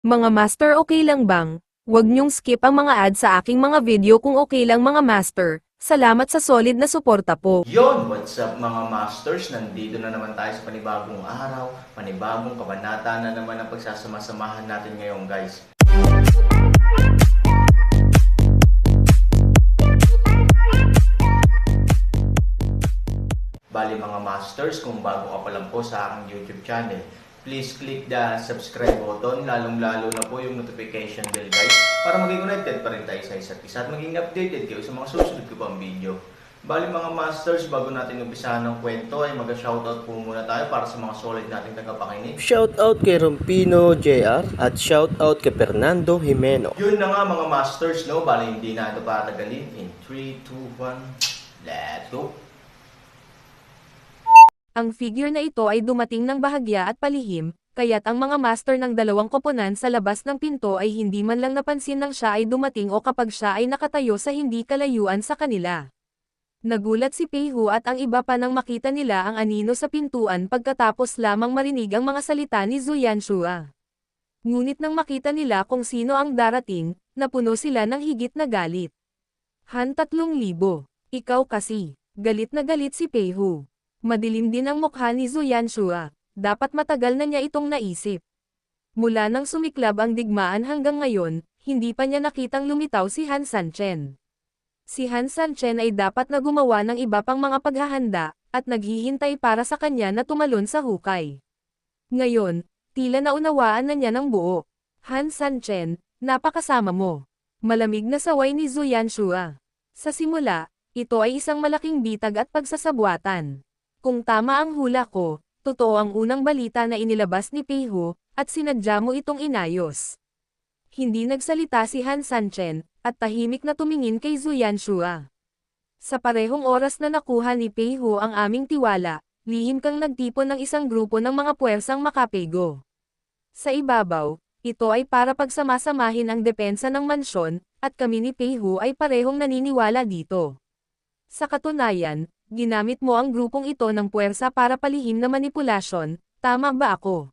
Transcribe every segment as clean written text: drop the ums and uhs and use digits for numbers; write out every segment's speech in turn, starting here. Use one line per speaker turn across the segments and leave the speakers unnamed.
Mga master, okay lang bang? Huwag niyong skip ang mga ad sa aking mga video kung okay lang mga master. Salamat sa solid na suporta po.
Yon, what's up mga masters? Nandito na naman tayo sa panibagong araw, panibagong kabanata na naman ang pagsasama-samahan natin ngayon guys. Bali mga masters, kung bago ka pa lang po sa aking YouTube channel, please click the subscribe button, lalong-lalo na po yung notification bell guys, para maging connected pa rin tayo sa isa't isa at maging updated kayo sa mga susunod ko pang video. Bali mga masters, bago natin umpisahan ng kwento ay mag-shoutout po muna tayo para sa mga solid nating tagapakinig.
Shoutout kay Rompino JR at shoutout kay Fernando Jimeno.
Yun na nga mga masters, no? Bali hindi na ito patagalin. In 3, 2, 1, let's go!
Ang figure na ito ay dumating ng bahagya at palihim, kaya't ang mga master ng dalawang koponan sa labas ng pinto ay hindi man lang napansin nang siya ay dumating o kapag siya ay nakatayo sa hindi kalayuan sa kanila. Nagulat si Peihu at ang iba pa nang makita nila ang anino sa pintuan pagkatapos lamang marinig ang mga salita ni Zhu Yanshua. Ngunit nang makita nila kung sino ang darating, napuno sila ng higit na galit. Han 3,000, ikaw kasi, galit na galit si Peihu. Madilim din ang mukha ni Zhu Yanshua, dapat matagal na niya itong naisip. Mula nang sumiklab ang digmaan hanggang ngayon, hindi pa niya nakitang lumitaw si Han Sanchen. Si Han Sanchen ay dapat na gumawa ng iba pang mga paghahanda, at naghihintay para sa kanya na tumalon sa hukay. Ngayon, tila naunawaan na niya ng buo. Han Sanchen, napakasama mo. Malamig na saway ni Zhu Yanshua. Sa simula, ito ay isang malaking bitag at pagsasabwatan. Kung tama ang hula ko, totoo ang unang balita na inilabas ni Peihu, at sinadya mo itong inayos. Hindi nagsalita si Han Sanchen, at tahimik na tumingin kay Zhu Yanshua. Sa parehong oras na nakuha ni Peihu ang aming tiwala, lihim kang nagtipon ng isang grupo ng mga puwersang makapego. Sa ibabaw, ito ay para pagsamasamahin ang depensa ng mansyon, at kami ni Peihu ay parehong naniniwala dito. Sa katunayan, ginamit mo ang grupong ito ng puwersa para palihim na manipulasyon, tama ba ako?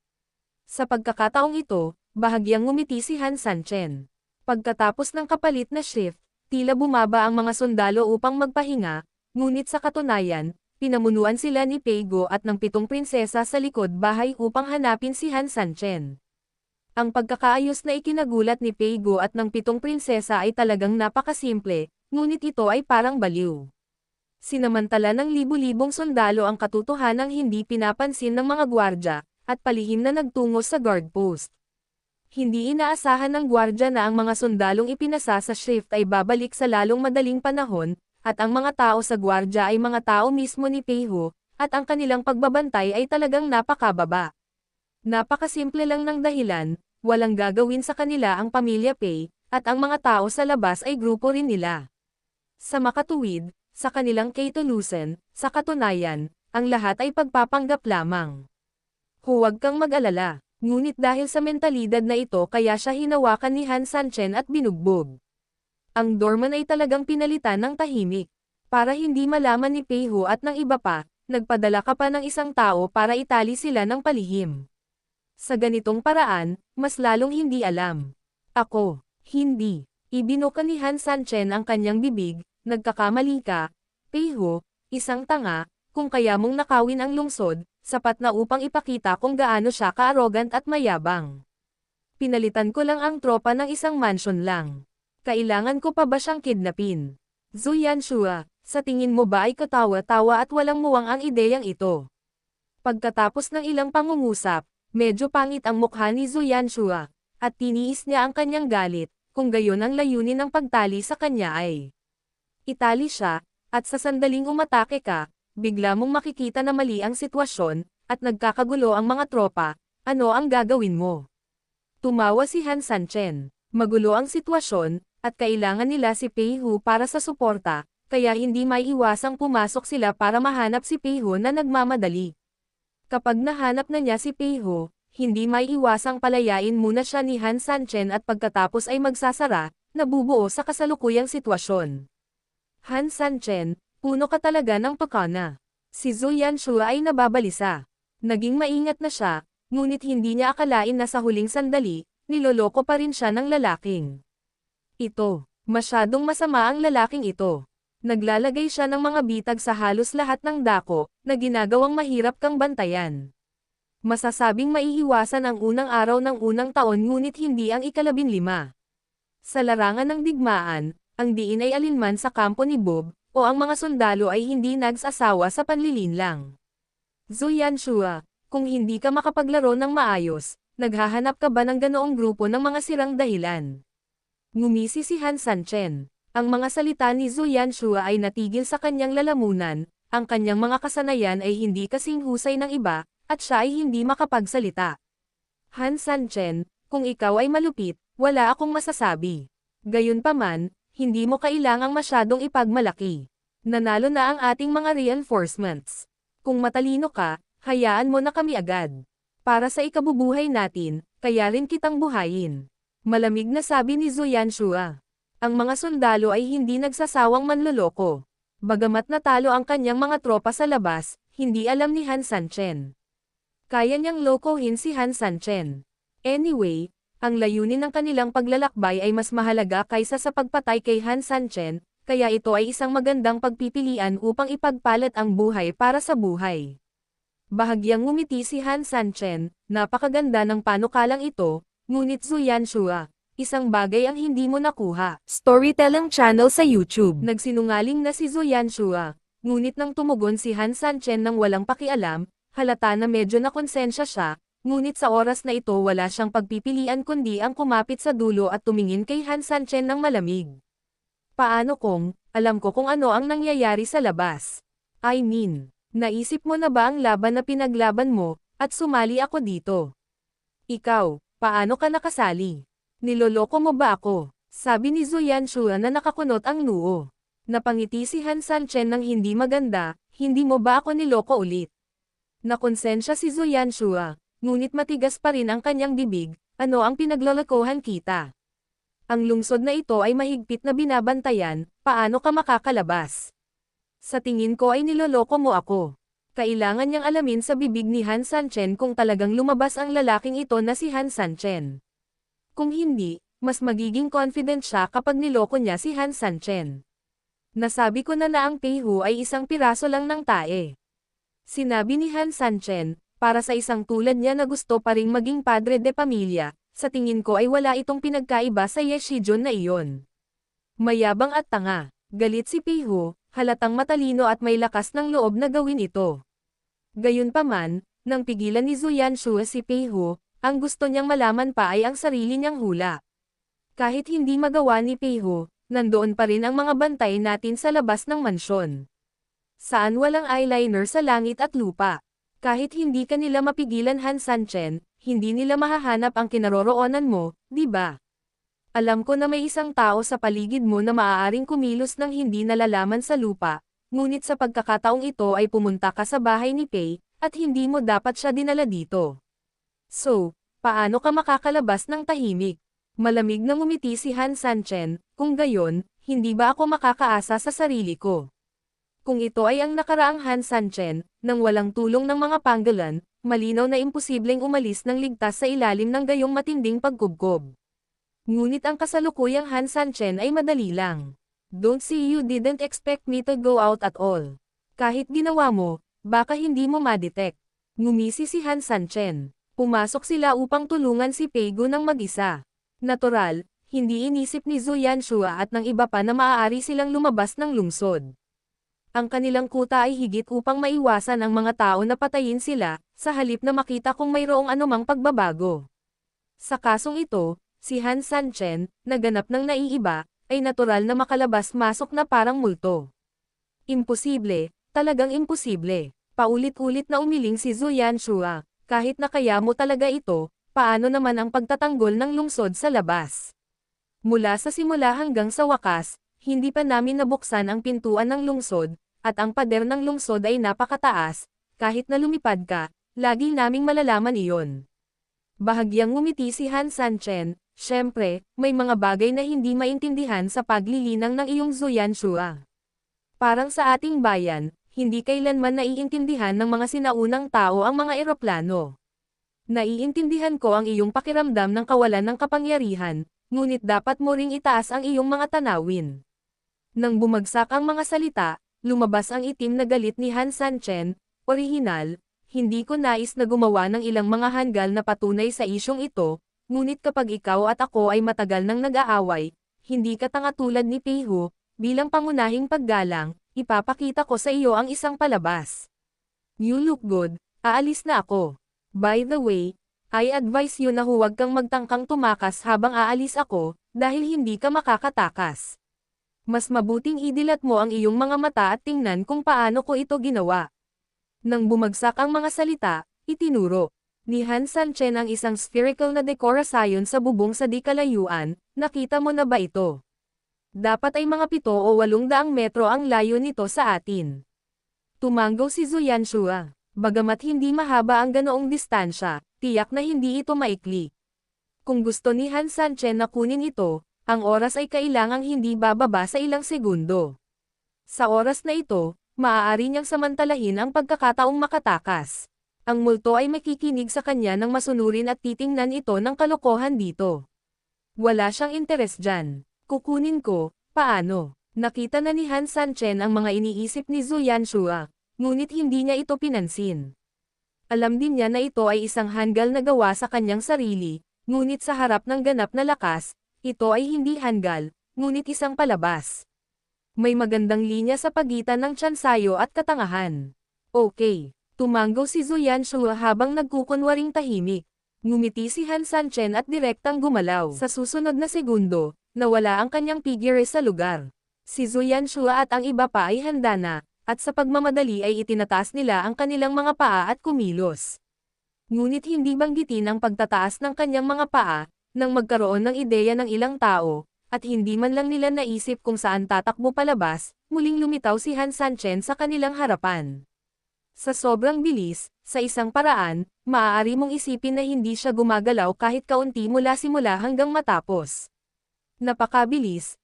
Sa pagkakataong ito, bahagyang ngumiti si Han Sanchen. Pagkatapos ng kapalit na shift, tila bumaba ang mga sundalo upang magpahinga, ngunit sa katunayan, pinamunuan sila ni Peigo at ng 7 prinsesa sa likod bahay upang hanapin si Han Sanchen. Ang pagkakaayos na ikinagulat ni Peigo at ng 7 prinsesa ay talagang napakasimple, ngunit ito ay parang baliw. Sinamantala ng libu-libong sundalo ang katotohanang hindi pinapansin ng mga gwardya, at palihim na nagtungo sa guard post. Hindi inaasahan ng gwardya na ang mga sundalong ipinasa sa shift ay babalik sa lalong madaling panahon, at ang mga tao sa gwardya ay mga tao mismo ni Peihu, at ang kanilang pagbabantay ay talagang napakababa. Napakasimple lang ng dahilan, walang gagawin sa kanila ang pamilya Pei, at ang mga tao sa labas ay grupo rin nila. Sa makatuwid, sa kanilang katulusan, sa katunayan, ang lahat ay pagpapanggap lamang. Huwag kang mag-alala, ngunit dahil sa mentalidad na ito kaya siya hinawakan ni Han Sanchen at binugbog. Ang doorman ay talagang pinalitan ng tahimik. Para hindi malaman ni Peihu at ng iba pa, nagpadala ka pa ng isang tao para itali sila ng palihim. Sa ganitong paraan, mas lalong hindi alam. Ako, hindi. Ibinuka ni Han Sanchen ang kanyang bibig. Nagkakamali ka, Peihu, isang tanga, kung kaya mong nakawin ang lungsod, sapat na upang ipakita kung gaano siya ka-arrogant at mayabang. Pinalitan ko lang ang tropa ng isang mansion lang. Kailangan ko pa ba siyang kidnapin? Zhu Yanshua, sa tingin mo ba ay katawa-tawa at walang muwang ang ideyang ito? Pagkatapos ng ilang pangungusap, medyo pangit ang mukha ni Zhu Yanshua, at tiniis niya ang kanyang galit, kung gayon ang layunin ng pagtali sa kanya ay itali siya, at sa sandaling umatake ka, bigla mong makikita na mali ang sitwasyon, at nagkakagulo ang mga tropa, ano ang gagawin mo? Tumawa si Han Sanchen. Magulo ang sitwasyon, at kailangan nila si Peihu para sa suporta, kaya hindi maiiwasang pumasok sila para mahanap si Peihu na nagmamadali. Kapag nahanap na niya si Peihu, hindi maiiwasang palayain muna siya ni Han Sanchen at pagkatapos ay magsasara, nabubuo sa kasalukuyang sitwasyon. Han Sanchen, puno ka talaga ng pakana. Si Zhu Yanshua ay nababalisa. Naging maingat na siya, ngunit hindi niya akalain na sa huling sandali, niloloko pa rin siya ng lalaking ito. Masyadong masama ang lalaking ito. Naglalagay siya ng mga bitag sa halos lahat ng dako, na ginagawang mahirap kang bantayan. Masasabing maiiwasan ang unang araw ng unang taon ngunit hindi ang ika-15. Sa larangan ng digmaan, ang diin ay alinman sa kampo ni Bob, o ang mga sundalo ay hindi nagsasawa sa panlilinlang. Zhu Yanshua, kung hindi ka makapaglaro ng maayos, naghahanap ka ba ng ganoong grupo ng mga sirang dahilan? Ngumisi si Han Sanchen. Ang mga salita ni Zhu Yanshua ay natigil sa kanyang lalamunan, ang kanyang mga kasanayan ay hindi kasing husay ng iba, at siya ay hindi makapagsalita. Han Sanchen, kung ikaw ay malupit, wala akong masasabi. Gayunpaman, hindi mo kailangang masyadong ipagmalaki. Nanalo na ang ating mga reinforcements. Kung matalino ka, hayaan mo na kami agad. Para sa ikabubuhay natin, kaya rin kitang buhayin. Malamig na sabi ni Zhu Yanshua. Ang mga sundalo ay hindi nagsasawang manloloko. Bagamat natalo ang kanyang mga tropa sa labas, hindi alam ni Han Sanchen. Kaya niyang lokohin si Han Sanchen. Anyway, ang layunin ng kanilang paglalakbay ay mas mahalaga kaysa sa pagpatay kay Han Sanchen, kaya ito ay isang magandang pagpipilian upang ipagpalit ang buhay para sa buhay. Bahagyang ngumiti si Han Sanchen, napakaganda ng panukalang ito, ngunit Zhu Yanshua, isang bagay ang hindi mo nakuha. Storytelling channel sa YouTube. Nagsinungaling na si Zhu Yanshua, ngunit nang tumugon si Han Sanchen nang walang pakialam, halata na medyo nakonsensya siya, ngunit sa oras na ito wala siyang pagpipilian kundi ang kumapit sa dulo at tumingin kay Han Sanchen ng malamig. Paano kung, alam ko kung ano ang nangyayari sa labas? I mean, naisip mo na ba ang laban na pinaglaban mo, at sumali ako dito? Ikaw, paano ka nakasali? Niloloko mo ba ako? Sabi ni Zhu Yanshua na nakakunot ang noo. Napangiti si Han Sanchen ng hindi maganda, hindi mo ba ako niloko ulit? Nakonsensya si Zhu Yanshua, ngunit matigas pa rin ang kanyang bibig, ano ang pinaglolokohan kita? Ang lungsod na ito ay mahigpit na binabantayan, paano ka makakalabas? Sa tingin ko ay niloloko mo ako. Kailangan niyang alamin sa bibig ni Han Sanchen kung talagang lumabas ang lalaking ito na si Han Sanchen. Kung hindi, mas magiging confident siya kapag niloko niya si Han Sanchen. Nasabi ko na ang Peihu ay isang piraso lang ng tae. Sinabi ni Han Sanchen, para sa isang tulad niya na gusto pa ring maging padre de pamilya, sa tingin ko ay wala itong pinagkaiba sa Ye Shijun na iyon. Mayabang at tanga, galit si Peihu, halatang matalino at may lakas ng loob na gawin ito. Gayunpaman, nang pigilan ni Zhu Yanshua si Peihu, ang gusto niyang malaman pa ay ang sarili niyang hula. Kahit hindi magawa ni Peihu, nandoon pa rin ang mga bantay natin sa labas ng mansyon. Saan walang eyeliner sa langit at lupa? Kahit hindi ka nila mapigilan Han Sanchen, hindi nila mahahanap ang kinaroroonan mo, di ba? Alam ko na may isang tao sa paligid mo na maaaring kumilos ng hindi nalalaman sa lupa, ngunit sa pagkakataong ito ay pumunta ka sa bahay ni Pei, at hindi mo dapat siya dinala dito. So, paano ka makakalabas ng tahimik? Malamig na ngumiti si Han Sanchen, kung gayon, hindi ba ako makakaasa sa sarili ko? Kung ito ay ang nakaraang Han Sanchen, nang walang tulong ng mga panggalan, malinaw na imposibleng umalis ng ligtas sa ilalim ng gayong matinding pagkubkob. Ngunit ang kasalukuyang Han Sanchen ay madali lang. Don't see you didn't expect me to go out at all. Kahit ginawa mo, baka hindi mo madetect. Ngumisi si Han Sanchen. Pumasok sila upang tulungan si Peigu ng mag-isa. Natural, hindi inisip ni Zhu Yanshua at ng iba pa na maaari silang lumabas ng lungsod. Ang kanilang kuta ay higit upang maiwasan ang mga tao na patayin sila, sa halip na makita kung mayroong anumang pagbabago. Sa kasong ito, si Han Sanchen, na ganap ng naiiba, ay natural na makalabas-masok na parang multo. Imposible, talagang imposible. Paulit-ulit na umiling si Zhu Yanshua. Kahit na kaya mo talaga ito, paano naman ang pagtatanggol ng lungsod sa labas? Mula sa simula hanggang sa wakas, hindi pa namin nabuksan ang pintuan ng lungsod, at ang pader ng lungsod ay napakataas, kahit na lumipad ka, lagi naming malalaman iyon. Bahagyang ngumiti si Han Sanchen, syempre, may mga bagay na hindi maintindihan sa paglilinang ng iyong Zhu Yanshua. Parang sa ating bayan, hindi kailanman naiintindihan ng mga sinaunang tao ang mga eroplano. Naiintindihan ko ang iyong pakiramdam ng kawalan ng kapangyarihan, ngunit dapat mo ring itaas ang iyong mga tanawin. Nang bumagsak ang mga salita, lumabas ang itim na galit ni Han Sanchen. Orihinal, hindi ko nais na gumawa ng ilang mga hanggal na patunay sa isyong ito, ngunit kapag ikaw at ako ay matagal nang nag-aaway, hindi ka tanga tulad ni Peihu, bilang pangunahing paggalang, ipapakita ko sa iyo ang isang palabas. You look good, aalis na ako. By the way, I advise you na huwag kang magtangkang tumakas habang aalis ako, dahil hindi ka makakatakas. Mas mabuting idilat mo ang iyong mga mata at tingnan kung paano ko ito ginawa. Nang bumagsak ang mga salita, itinuro ni Han Sanchen ang isang spherical na dekorasyon sa bubong sa di kalayuan. Nakita mo na ba ito? Dapat ay mga 7 o 800 metro ang layo nito sa atin. Tumanggaw si Zuyanshua. Bagamat hindi mahaba ang ganoong distansya, tiyak na hindi ito maikli. Kung gusto ni Han Sanchen na kunin ito, ang oras ay kailangang hindi bababa sa ilang segundo. Sa oras na ito, maaari niyang samantalahin ang pagkakataong makatakas. Ang multo ay makikinig sa kanya nang masunurin at titingnan ito ng kalokohan dito. Wala siyang interes dyan. Kukunin ko, paano? Nakita na ni Han Sanchen ang mga iniisip ni Zuyanshua. Ngunit hindi niya ito pinansin. Alam din niya na ito ay isang hanggal na gawa sa kanyang sarili, ngunit sa harap ng ganap na lakas, ito ay hindi hanggal, ngunit isang palabas. May magandang linya sa pagitan ng tiyansayo at katangahan. Okay, tumanggaw si Zuyanshua habang nagkukunwaring tahimik. Ngumiti si Han Sanchen at direktang gumalaw. Sa susunod na segundo, nawala ang kanyang figure sa lugar. Si Zuyanshua at ang iba pa ay handa na, at sa pagmamadali ay itinataas nila ang kanilang mga paa at kumilos. Ngunit hindi banggitin ang pagtataas ng kanyang mga paa, nang magkaroon ng ideya ng ilang tao, at hindi man lang nila naisip kung saan tatakbo palabas, muling lumitaw si Han Sanchen sa kanilang harapan. Sa sobrang bilis, sa isang paraan, maaari mong isipin na hindi siya gumagalaw kahit kaunti mula simula hanggang matapos. Napakabilis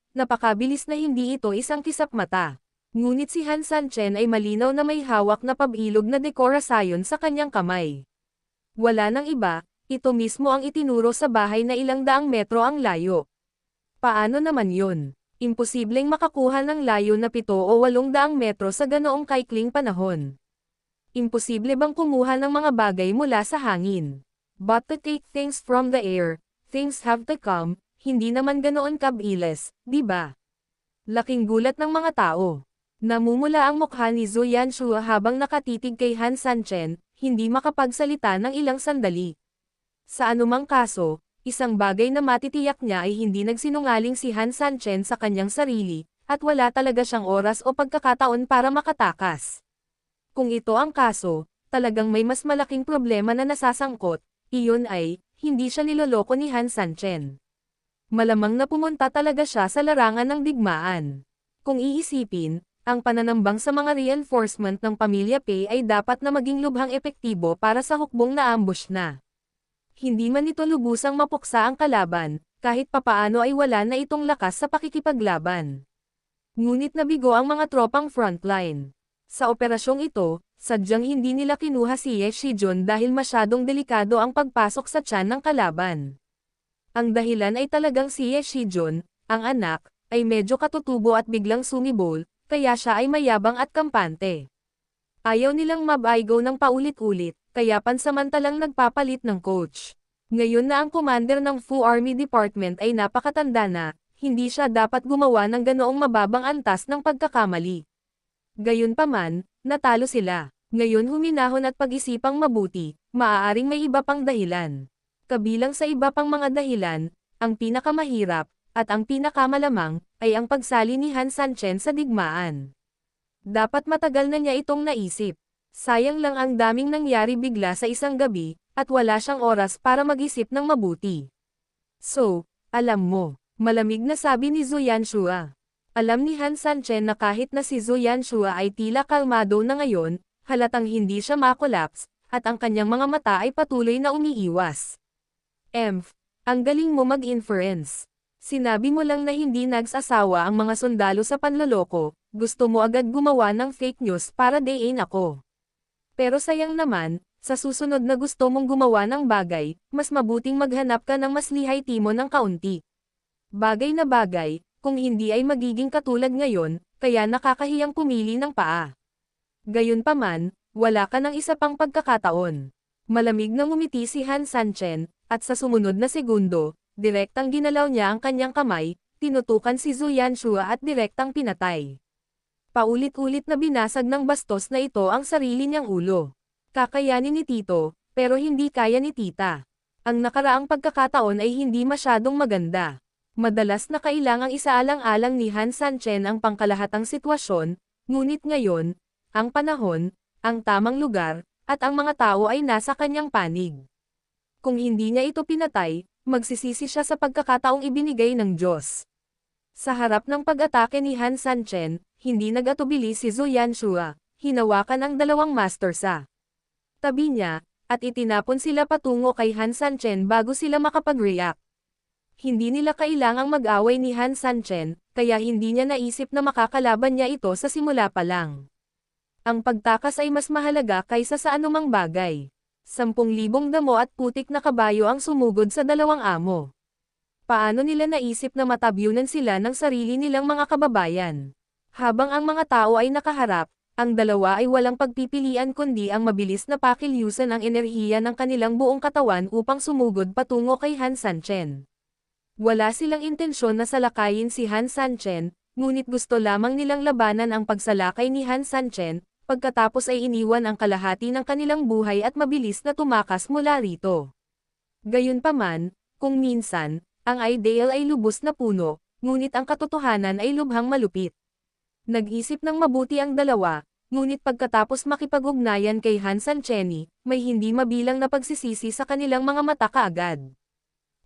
na hindi ito isang kisap mata. Ngunit si Han Sanchen ay malinaw na may hawak na pabilog na dekorasyon sa kanyang kamay. Wala nang iba, ito mismo ang itinuro sa bahay na ilang daang metro ang layo. Paano naman yun? Imposibleng makakuha ng layo na 7 o 800 metro sa ganoong kaikling panahon. Imposible bang kumuha ng mga bagay mula sa hangin? But to take things from the air, things have to come, hindi naman ganoon kabilis, di ba? Laking gulat ng mga tao. Namumula ang mukha ni Zuyanshua habang nakatitig kay Han Sanchen, hindi makapagsalita ng ilang sandali. Sa anumang kaso, isang bagay na matitiyak niya ay hindi nagsinungaling si Han Sanchen sa kanyang sarili, at wala talaga siyang oras o pagkakataon para makatakas. Kung ito ang kaso, talagang may mas malaking problema na nasasangkot, iyon ay, hindi siya niloloko ni Han Sanchen. Malamang na pumunta talaga siya sa larangan ng digmaan. Kung iisipin, ang pananambang sa mga reinforcement ng Pamilya Pei ay dapat na maging lubhang epektibo para sa hukbong na ambush na. Hindi man ito lubusang mapuksa ang kalaban, kahit papaano ay wala na itong lakas sa pakikipaglaban. Ngunit nabigo ang mga tropang frontline. Sa operasyong ito, sadyang hindi nila kinuha si Ye Shijun dahil masyadong delikado ang pagpasok sa tiyan ng kalaban. Ang dahilan ay talagang si Ye Shijun, ang anak, ay medyo katutubo at biglang sumibol, kaya siya ay mayabang at kampante. Ayaw nilang mabaigo ng paulit-ulit, kaya pansamantalang nagpapalit ng coach. Ngayon na ang commander ng Fu Army Department ay napakatanda na, hindi siya dapat gumawa ng ganoong mababang antas ng pagkakamali. Gayunpaman, natalo sila. Ngayon huminahon at pag-isipang mabuti, maaaring may iba pang dahilan. Kabilang sa iba pang mga dahilan, ang pinakamahirap, at ang pinakamalamang, ay ang pagsali ni Han Sanchen sa digmaan. Dapat matagal na niya itong naisip. Sayang lang ang daming nangyari bigla sa isang gabi, at wala siyang oras para mag-isip ng mabuti. So, alam mo, malamig na sabi ni Zuyanshua. Alam ni Han Sanchen na kahit na si Zuyanshua ay tila kalmado na ngayon, halatang hindi siya makolaps, at ang kanyang mga mata ay patuloy na umiiwas. Ang galing mo mag-inference. Sinabi mo lang na hindi nagsasawa ang mga sundalo sa panloloko, gusto mo agad gumawa ng fake news para dayin ako. Pero sayang naman, Sa susunod na gusto mong gumawa ng bagay, mas mabuting maghanap ka ng mas lihay timo ng kaunti. Bagay na bagay, kung hindi ay magiging katulad ngayon, kaya nakakahiyang pumili ng paa. Gayunpaman, wala ka ng isa pang pagkakataon. Malamig na ngumiti si Han Sanchen, at sa sumunod na segundo, direktang ginalaw niya ang kanyang kamay, tinutukan si Zhu Yanshua at direktang pinatay. Paulit-ulit na binasag ng bastos na ito ang sarili niyang ulo. Kakayanin ni Tito, pero hindi kaya ni Tita. Ang nakaraang pagkakataon ay hindi masyadong maganda. Madalas na kailangang isaalang-alang ni Han Sanchen ang pangkalahatang sitwasyon, ngunit ngayon, ang panahon, ang tamang lugar, at ang mga tao ay nasa kanyang panig. Kung hindi niya ito pinatay, magsisisi siya sa pagkakataong ibinigay ng Diyos. Sa harap ng pag-atake ni Han Sanchen, hindi nag-atubili si Zhu Yanshua, hinawakan ang dalawang master sa tabi niya, at itinapon sila patungo kay Han Sanchen bago sila makapag-react. Hindi nila kailangang mag-away ni Han Sanchen, kaya hindi niya naisip na makakalaban niya ito sa simula pa lang. Ang pagtakas ay mas mahalaga kaysa sa anumang bagay. 10,000 damo at putik na kabayo ang sumugod sa dalawang amo. Paano nila naisip na matabyunan sila ng sarili nilang mga kababayan? Habang ang mga tao ay nakaharap, ang dalawa ay walang pagpipilian kundi ang mabilis na pakilyusan ang enerhiya ng kanilang buong katawan upang sumugod patungo kay Han Sanchen. Wala silang intensyon na salakayin si Han Sanchen, ngunit gusto lamang nilang labanan ang pagsalakay ni Han Sanchen, pagkatapos ay iniwan ang kalahati ng kanilang buhay at mabilis na tumakas mula rito. Gayunpaman, kung minsan, ang ideal ay lubos na puno, ngunit ang katotohanan ay lubhang malupit. Nag-isip ng mabuti ang dalawa, ngunit pagkatapos makipag-ugnayan kay Han Sanchen, may hindi mabilang na pagsisisi sa kanilang mga mata kaagad.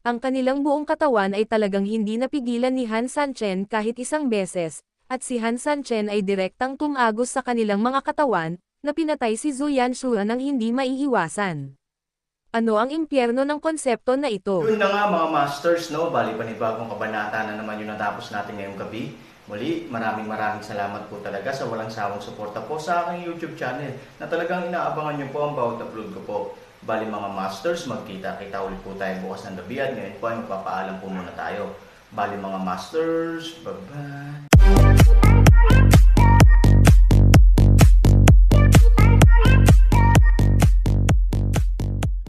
Ang kanilang buong katawan ay talagang hindi napigilan ni Han Sanchen kahit isang beses, at si Han Sanchen ay direktang tumagos sa kanilang mga katawan, na pinatay si Zhu Yanshua nang hindi maiiwasan. Ano ang impyerno ng konsepto na ito?
Yun na nga mga masters, no? Bali panibagong kabanata na naman yung natapos natin ngayong gabi. Muli, maraming salamat po talaga sa walang sawang suporta po sa aking YouTube channel na talagang inaabangan nyo po ang bawat upload ko po. Bali mga masters, magkita-kita ulit po tayo bukas ng gabi at ngayon po ay magpapaalam po muna tayo. Bali mga masters, bye-bye!